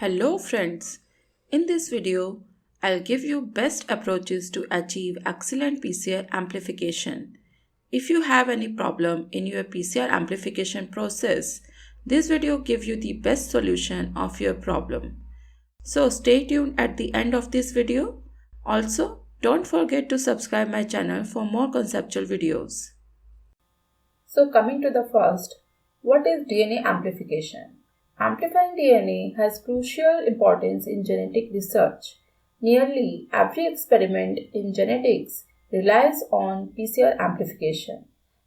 Hello friends, in this video I'll give you best approaches to achieve excellent PCR amplification. If you have any problem in your PCR amplification process, this video gives you the best solution of your problem. So stay tuned at the end of this video. Also, don't forget to subscribe my channel for more conceptual videos. So coming to the first, what is DNA amplification? Amplifying DNA has crucial importance in genetic research. Nearly every experiment in genetics relies on PCR amplification.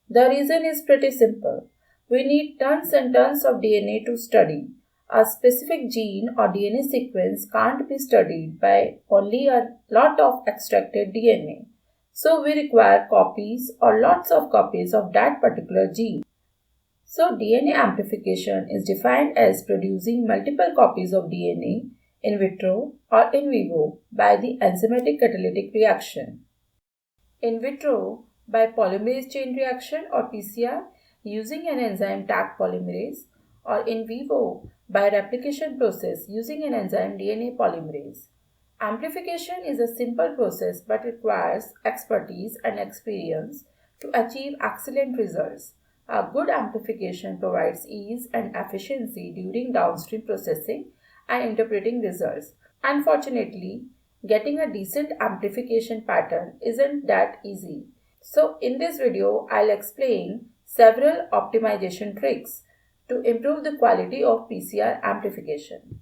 The reason is pretty simple. We need tons and tons of DNA to study. A specific gene or DNA sequence can't be studied by only a lot of extracted DNA. So we require copies or lots of copies of that particular gene. So DNA amplification is defined as producing multiple copies of DNA in vitro or in vivo by the enzymatic catalytic reaction. In vitro, by polymerase chain reaction or PCR using an enzyme Taq polymerase, or in vivo by replication process using an enzyme DNA polymerase. Amplification is a simple process but requires expertise and experience to achieve excellent results. A good amplification provides ease and efficiency during downstream processing and interpreting results. Unfortunately, getting a decent amplification pattern isn't that easy. So in this video, I'll explain several optimization tricks to improve the quality of PCR amplification.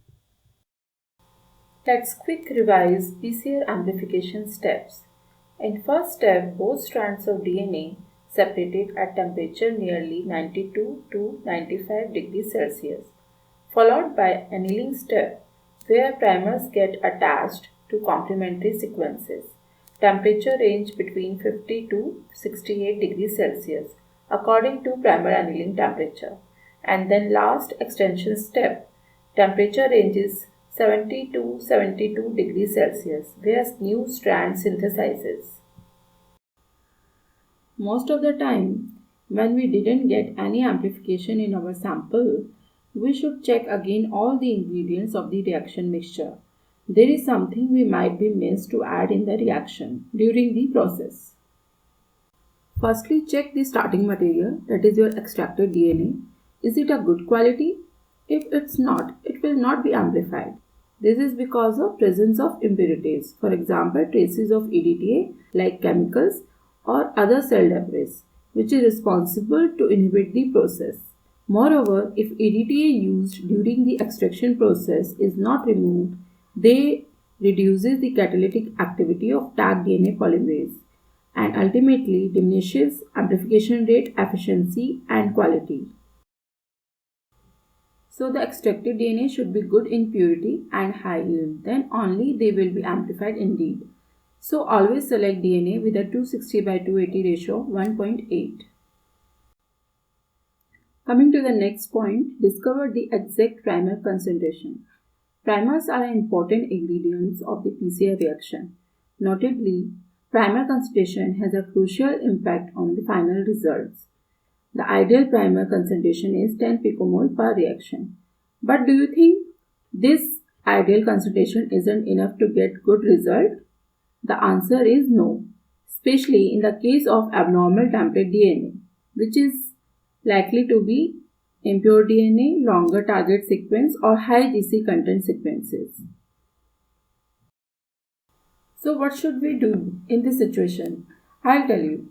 Let's quick revise PCR amplification steps. In first step, both strands of DNA separated at temperature nearly 92 to 95 degrees Celsius, followed by annealing step where primers get attached to complementary sequences. Temperature range between 50 to 68 degrees Celsius according to primer annealing temperature. And then last extension step, temperature ranges 70 to 72 degrees Celsius where new strand synthesizes. Most of the time, when we didn't get any amplification in our sample, we should check again all the ingredients of the reaction mixture. There is something we might be missed to add in the reaction during the process. Firstly, check the starting material, that is your extracted DNA. Is it a good quality? If it's not, it will not be amplified. This is because of presence of impurities, for example, traces of EDTA like chemicals or other cell debris, which is responsible to inhibit the process. Moreover, if EDTA used during the extraction process is not removed, they reduces the catalytic activity of Taq DNA polymerase and ultimately diminishes amplification rate, efficiency and quality. So the extracted DNA should be good in purity and high yield, then only they will be amplified indeed. So always select DNA with a 260 by 280 ratio of 1.8. Coming to the next point, discover the exact primer concentration. Primers are important ingredients of the PCR reaction. Notably, primer concentration has a crucial impact on the final results. The ideal primer concentration is 10 picomole per reaction. But do you think this ideal concentration isn't enough to get good result? The answer is no, especially in the case of abnormal template DNA, which is likely to be impure DNA, longer target sequence or high GC content sequences. So what should we do in this situation? I'll tell you.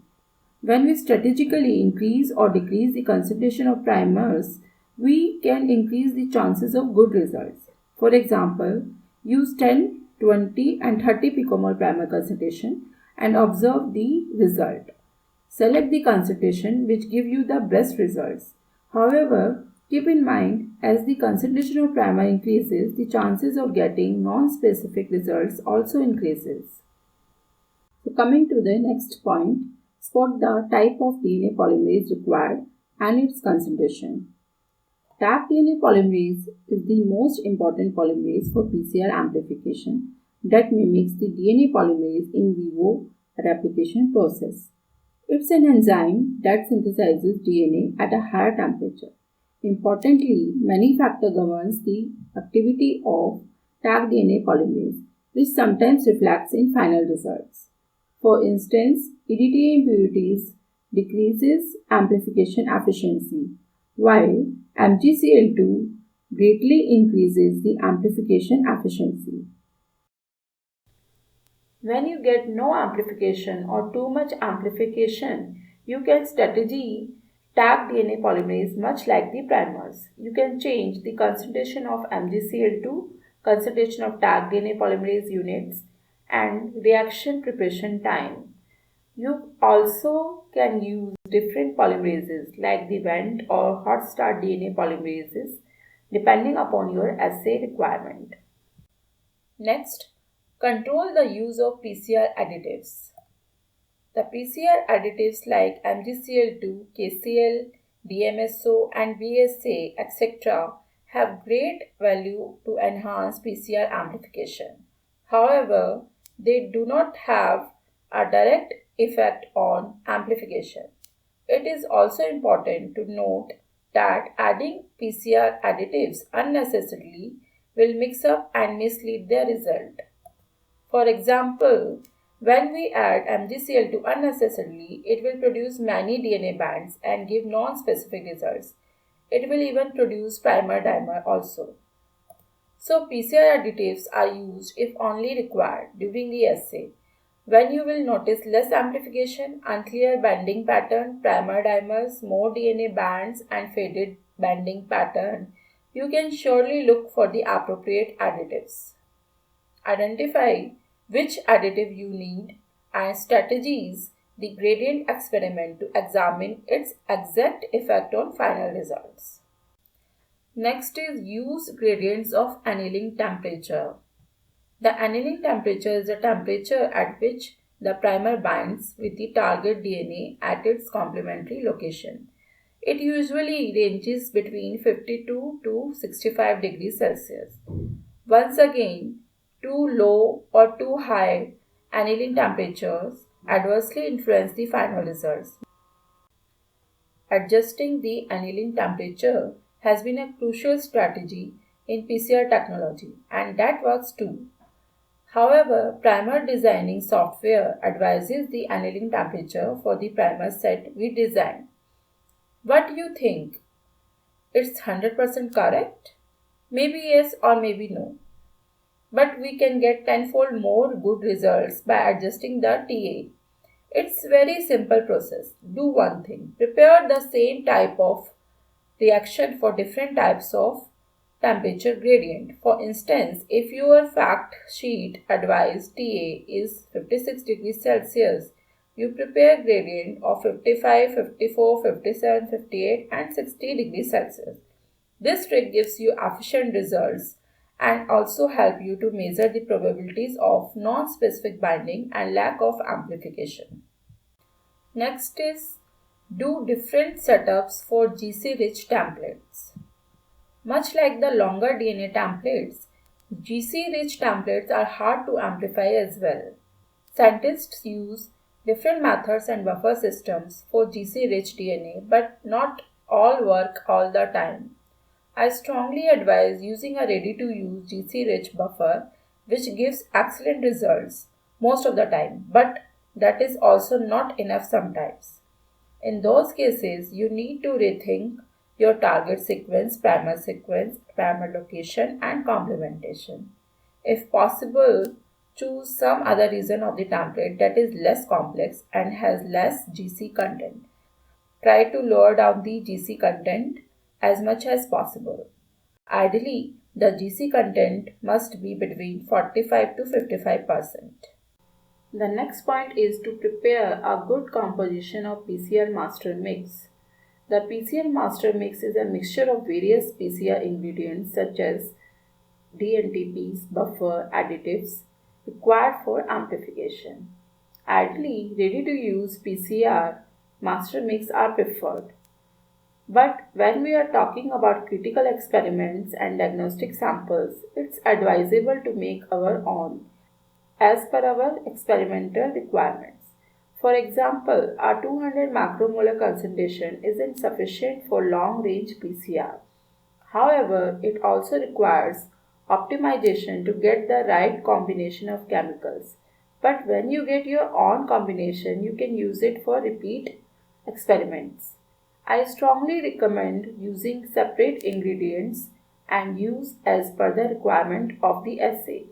When we strategically increase or decrease the concentration of primers, we can increase the chances of good results. For example, use 10, 20 and 30 picomole primer concentration and observe the result. Select the concentration which give you the best results. However, keep in mind as the concentration of primer increases, the chances of getting non-specific results also increases. So coming to the next point, spot the type of DNA polymerase required and its concentration. Taq DNA polymerase is the most important polymerase for PCR amplification that mimics the DNA polymerase in vivo replication process. It's an enzyme that synthesizes DNA at a higher temperature. Importantly, many factors governs the activity of tagged DNA polymerase, which sometimes reflects in final results. For instance, EDTA impurities decreases amplification efficiency, while MgCl2 greatly increases the amplification efficiency. When you get no amplification or too much amplification, you can strategy tag DNA polymerase much like the primers. You can change the concentration of MgCl2, concentration of tag DNA polymerase units, and reaction preparation time. You also can use different polymerases like the vent or hot start DNA polymerases depending upon your assay requirement. Next, control the use of PCR additives. The PCR additives like MgCl2, KCl, DMSO, and BSA, etc., have great value to enhance PCR amplification. However, they do not have a direct effect on amplification. It is also important to note that adding PCR additives unnecessarily will mix up and mislead the result. For example, when we add MgCl2 unnecessarily, it will produce many DNA bands and give non-specific results. It will even produce primer-dimer also. So PCR additives are used if only required during the assay. When you will notice less amplification, unclear bending pattern, primer-dimers, more DNA bands and faded bending pattern, you can surely look for the appropriate additives. Identify which additive you need and strategies the gradient experiment to examine its exact effect on final results. Next is use gradients of annealing temperature. The annealing temperature is the temperature at which the primer binds with the target DNA at its complementary location. It usually ranges between 52 to 65 degrees Celsius. Once again, too low or too high annealing temperatures adversely influence the final results. Adjusting the annealing temperature has been a crucial strategy in PCR technology, and that works too. However, primer designing software advises the annealing temperature for the primer set we design. What do you think? It's 100% correct? Maybe yes or maybe no. But we can get tenfold more good results by adjusting the TA. It's very simple process. Do one thing. Prepare the same type of reaction for different types of temperature gradient. For instance, if your fact sheet advised TA is 56 degrees Celsius, you prepare gradient of 55, 54, 57, 58 and 60 degrees Celsius. This trick gives you efficient results and also help you to measure the probabilities of non-specific binding and lack of amplification. Next is do different setups for GC-rich templates. Much like the longer DNA templates, GC-rich templates are hard to amplify as well. Scientists use different methods and buffer systems for GC-rich DNA, but not all work all the time. I strongly advise using a ready-to-use GC-rich buffer which gives excellent results most of the time, but that is also not enough sometimes. In those cases, you need to rethink your target sequence, primer location, and complementation. If possible, choose some other region of the template that is less complex and has less GC content. Try to lower down the GC content as much as possible. Ideally, the GC content must be between 45 to 55%. The next point is to prepare a good composition of PCR master mix. The PCR master mix is a mixture of various PCR ingredients such as DNTPs, buffer, additives required for amplification. Ideally, ready-to-use PCR master mix are preferred. But when we are talking about critical experiments and diagnostic samples, it's advisable to make our own as per our experimental requirements. For example, a 200 macromolar concentration isn't sufficient for long-range PCR. However, it also requires optimization to get the right combination of chemicals. But when you get your own combination, you can use it for repeat experiments. I strongly recommend using separate ingredients and use as per the requirement of the assay.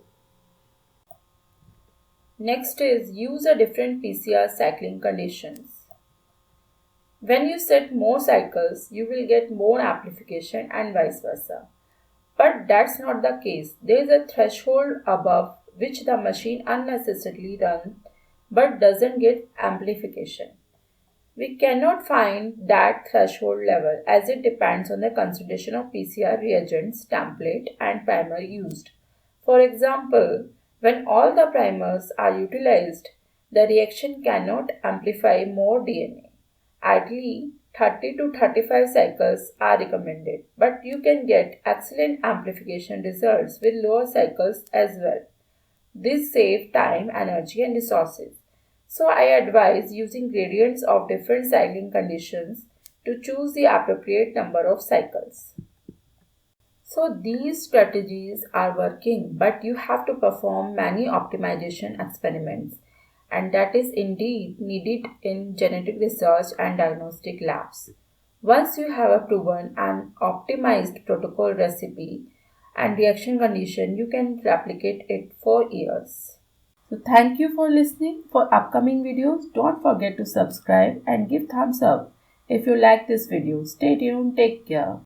Next is use a different PCR cycling conditions. When you set more cycles, you will get more amplification and vice versa. But that's not the case. There is a threshold above which the machine unnecessarily runs but doesn't get amplification. We cannot find that threshold level as it depends on the concentration of PCR reagents, template, and primer used. For example, when all the primers are utilized, the reaction cannot amplify more DNA. Ideally, 30 to 35 cycles are recommended, but you can get excellent amplification results with lower cycles as well. This saves time, energy, and resources. So, I advise using gradients of different cycling conditions to choose the appropriate number of cycles. So, these strategies are working, but you have to perform many optimization experiments, and that is indeed needed in genetic research and diagnostic labs. Once you have a proven and optimized protocol recipe and reaction condition, you can replicate it for years. So thank you for listening. For upcoming videos, don't forget to subscribe and give thumbs up if you like this video. Stay tuned. Take care.